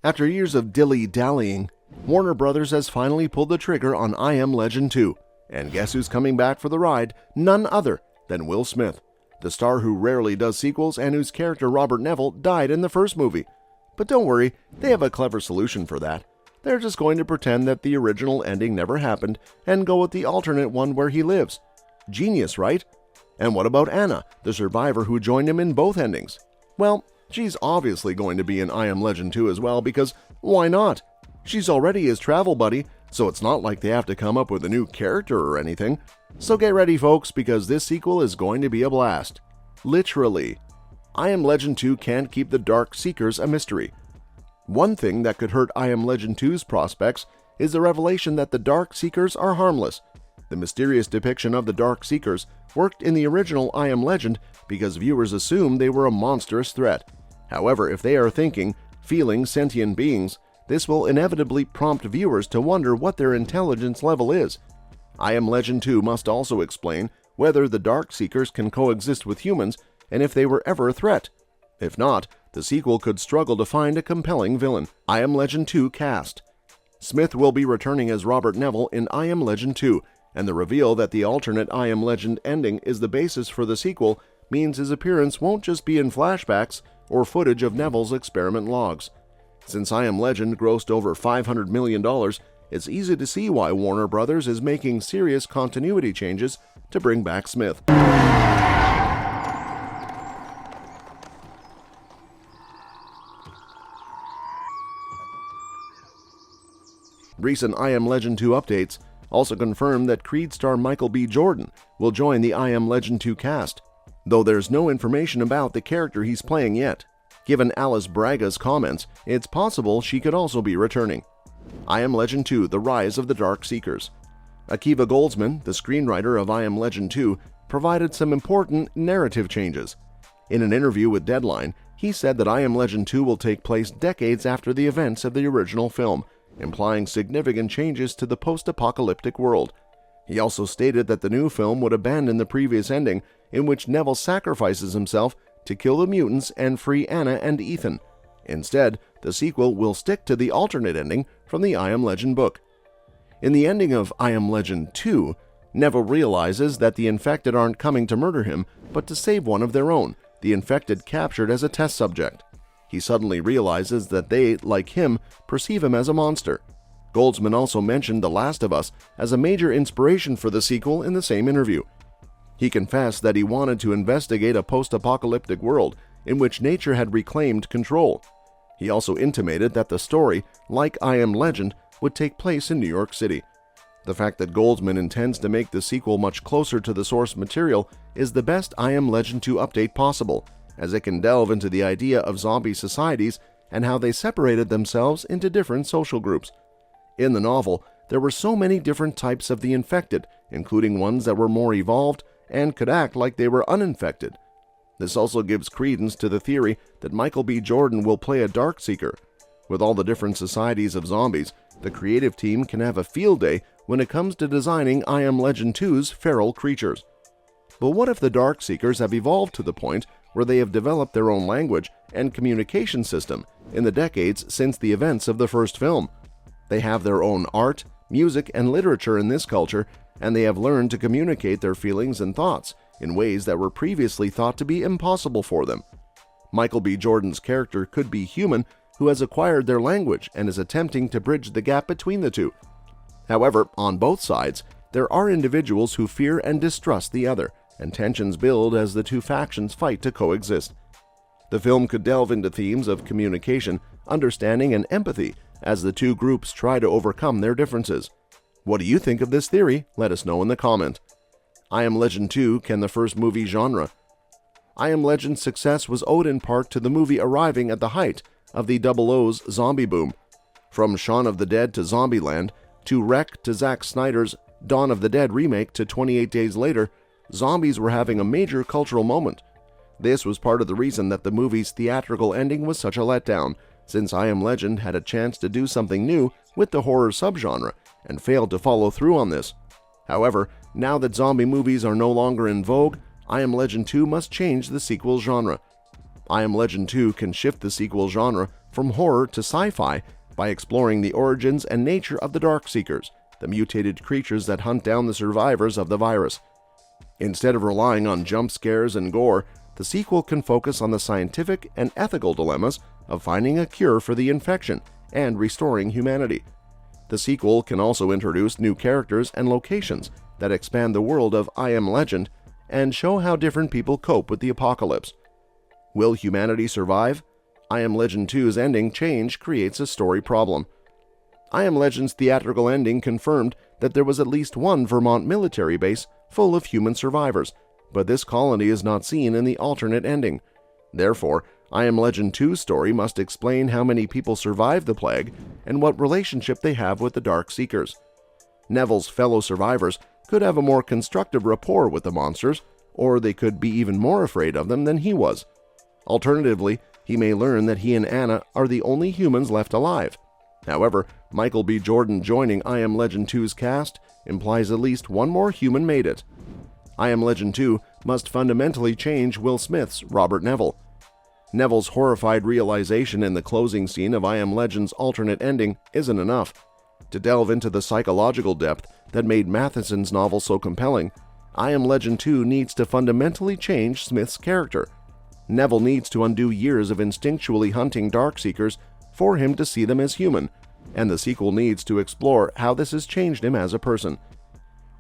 After years of dilly-dallying, Warner Brothers has finally pulled the trigger on I Am Legend 2. And guess who's coming back for the ride? None other than Will Smith, the star who rarely does sequels and whose character Robert Neville died in the first movie. But don't worry, they have a clever solution for that. They're just going to pretend that the original ending never happened and go with the alternate one where he lives. Genius, right? And what about Anna, the survivor who joined him in both endings? Well, she's obviously going to be in I Am Legend 2 as well, because why not? She's already his travel buddy, so it's not like they have to come up with a new character or anything. So get ready, folks, because this sequel is going to be a blast. Literally. I Am Legend 2 can't keep the Dark Seekers a mystery. One thing that could hurt I Am Legend 2's prospects is the revelation that the Dark Seekers are harmless. The mysterious depiction of the Dark Seekers worked in the original I Am Legend because viewers assumed they were a monstrous threat. However, if they are thinking, feeling sentient beings, this will inevitably prompt viewers to wonder what their intelligence level is. I Am Legend 2 must also explain whether the Dark Seekers can coexist with humans and if they were ever a threat. If not, the sequel could struggle to find a compelling villain. I Am Legend 2 cast. Smith will be returning as Robert Neville in I Am Legend 2, and the reveal that the alternate I Am Legend ending is the basis for the sequel means his appearance won't just be in flashbacks or footage of Neville's experiment logs. Since I Am Legend grossed over $500 million, it's easy to see why Warner Brothers is making serious continuity changes to bring back Smith. Recent I Am Legend 2 updates also confirm that Creed star Michael B. Jordan will join the I Am Legend 2 cast, though there's no information about the character he's playing yet. Given Alice Braga's comments, it's possible she could also be returning. I Am Legend 2: The Rise of the Dark Seekers. Akiva Goldsman, the screenwriter of I Am Legend 2, provided some important narrative changes. In an interview with Deadline, he said that I Am Legend 2 will take place decades after the events of the original film, implying significant changes to the post-apocalyptic world. He also stated that the new film would abandon the previous ending, in which Neville sacrifices himself to kill the mutants and free Anna and Ethan. Instead, the sequel will stick to the alternate ending from the I Am Legend book. In the ending of I Am Legend 2, Neville realizes that the infected aren't coming to murder him, but to save one of their own, the infected captured as a test subject. He suddenly realizes that they, like him, perceive him as a monster. Goldsman also mentioned The Last of Us as a major inspiration for the sequel in the same interview. He confessed that he wanted to investigate a post-apocalyptic world in which nature had reclaimed control. He also intimated that the story, like I Am Legend, would take place in New York City. The fact that Goldsman intends to make the sequel much closer to the source material is the best I Am Legend 2 update possible, as it can delve into the idea of zombie societies and how they separated themselves into different social groups. In the novel, there were so many different types of the infected, including ones that were more evolved and could act like they were uninfected. This also gives credence to the theory that Michael B. Jordan will play a Dark Seeker. With all the different societies of zombies, the creative team can have a field day when it comes to designing I Am Legend 2's feral creatures. But what if the Dark Seekers have evolved to the point where they have developed their own language and communication system in the decades since the events of the first film? They have their own art, music, and literature in this culture, and they have learned to communicate their feelings and thoughts in ways that were previously thought to be impossible for them. Michael B. Jordan's character could be human who has acquired their language and is attempting to bridge the gap between the two. However, on both sides, there are individuals who fear and distrust the other, and tensions build as the two factions fight to coexist. The film could delve into themes of communication, understanding, and empathy as the two groups try to overcome their differences. What do you think of this theory? Let us know in the comment. I Am Legend 2: Can the First Movie Genre? I Am Legend's success was owed in part to the movie arriving at the height of the 00's zombie boom. From Shaun of the Dead to Zombieland, to Wreck to Zack Snyder's Dawn of the Dead remake to 28 Days Later, zombies were having a major cultural moment. This was part of the reason that the movie's theatrical ending was such a letdown, since I Am Legend had a chance to do something new with the horror subgenre and failed to follow through on this. However, now that zombie movies are no longer in vogue, I Am Legend 2 must change the sequel genre. I Am Legend 2 can shift the sequel genre from horror to sci-fi by exploring the origins and nature of the Darkseekers, the mutated creatures that hunt down the survivors of the virus. Instead of relying on jump scares and gore, the sequel can focus on the scientific and ethical dilemmas of finding a cure for the infection and restoring humanity. The sequel can also introduce new characters and locations that expand the world of I Am Legend and show how different people cope with the apocalypse. Will humanity survive? I Am Legend 2's ending change creates a story problem. I Am Legend's theatrical ending confirmed that there was at least one Vermont military base full of human survivors, but this colony is not seen in the alternate ending. Therefore, I Am Legend 2's story must explain how many people survived the plague and what relationship they have with the Darkseekers. Neville's fellow survivors could have a more constructive rapport with the monsters, or they could be even more afraid of them than he was. Alternatively, he may learn that he and Anna are the only humans left alive. However, Michael B. Jordan joining I Am Legend 2's cast implies at least one more human made it. I Am Legend 2 must fundamentally change Will Smith's Robert Neville. Neville's horrified realization in the closing scene of I Am Legend's alternate ending isn't enough. To delve into the psychological depth that made Matheson's novel so compelling, I Am Legend 2 needs to fundamentally change Smith's character. Neville needs to undo years of instinctually hunting Darkseekers for him to see them as human, and the sequel needs to explore how this has changed him as a person.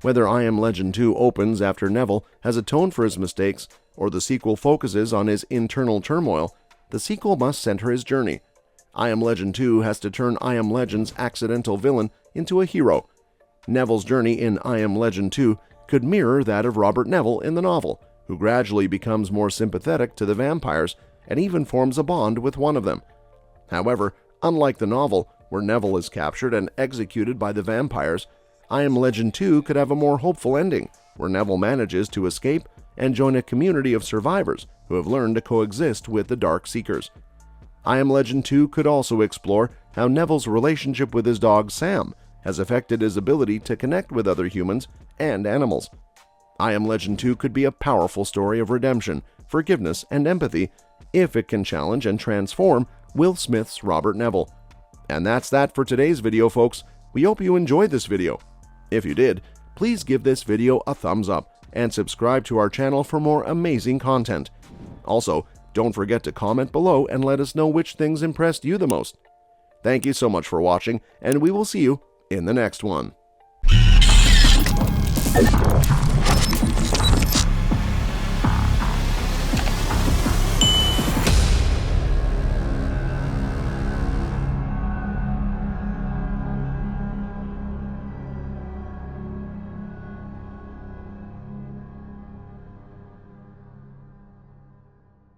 Whether I Am Legend 2 opens after Neville has atoned for his mistakes, or the sequel focuses on his internal turmoil, the sequel must center his journey. I Am Legend 2 has to turn I Am Legend's accidental villain into a hero. Neville's journey in I Am Legend 2 could mirror that of Robert Neville in the novel, who gradually becomes more sympathetic to the vampires and even forms a bond with one of them. However, unlike the novel, where Neville is captured and executed by the vampires, I Am Legend 2 could have a more hopeful ending, where Neville manages to escape and join a community of survivors who have learned to coexist with the Darkseekers. I Am Legend 2 could also explore how Neville's relationship with his dog Sam has affected his ability to connect with other humans and animals. I Am Legend 2 could be a powerful story of redemption, forgiveness, and empathy if it can challenge and transform Will Smith's Robert Neville. And that's that for today's video, folks. We hope you enjoyed this video. If you did, please give this video a thumbs up and subscribe to our channel for more amazing content. Also, don't forget to comment below and let us know which things impressed you the most. Thank you so much for watching, and we will see you in the next one.